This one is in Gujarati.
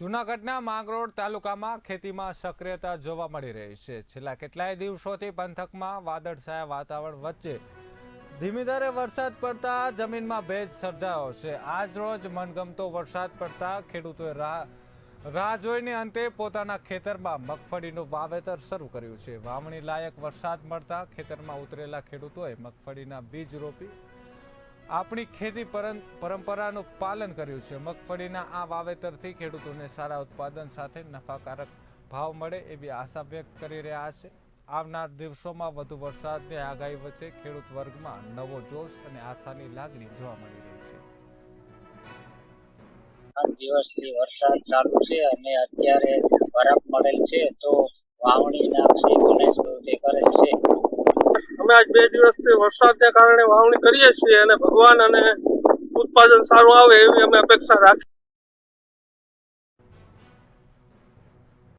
જૂનાગઢના માંગરોળ તાલુકામાં ખેતીમાં સક્રિયતા જોવા મળી રહી છે। છેલ્લા કેટલાય દિવસોથી પંથકમાં વાદળછાયા વાતાવરણ વચ્ચે ધીમી ધારે વરસાદ પડતા જમીનમાં ભેજ સર્જાયો છે। આજ રોજ મનગમતો વરસાદ પડતા ખેડૂતોએ રાહ જોઈને અંતે પોતાના ખેતરમાં મગફળીનું વાવેતર શરૂ કર્યું છે। વાવણી લાયક વરસાદ મળતા ખેતરમાં ઉતરેલા ખેડૂતોએ મગફળીના બીજ રોપી આપણી ખેતી પરંપરાનું પાલન કર્યું છે। મગફળીના આ વાવેતરથી ખેડૂતોને સારા ઉત્પાદન સાથે નફાકારક ભાવ મળે એવી આશા વ્યક્ત કરી રહ્યા છે। આવનાર દિવસોમાં વધુ વરસાદની આગાહી વચ્ચે ખેડૂત વર્ગમાં નવો જોશ અને આશાની લાગણી જોવા મળી રહી છે। 8 દિવસથી વરસાદ ચાલુ છે અને અત્યારે બરફ મળેલ છે તો વાવણીના ખેડૂતોને પ્રવૃત્તિ કરેલ છે। અમે આજ 2 દિવસથી વરસાદને કારણે વાવણી કરીએ છીએ અને ભગવાન અને ઉત્પાદન સારું આવે એવી અમે અપેક્ષા રાખીએ।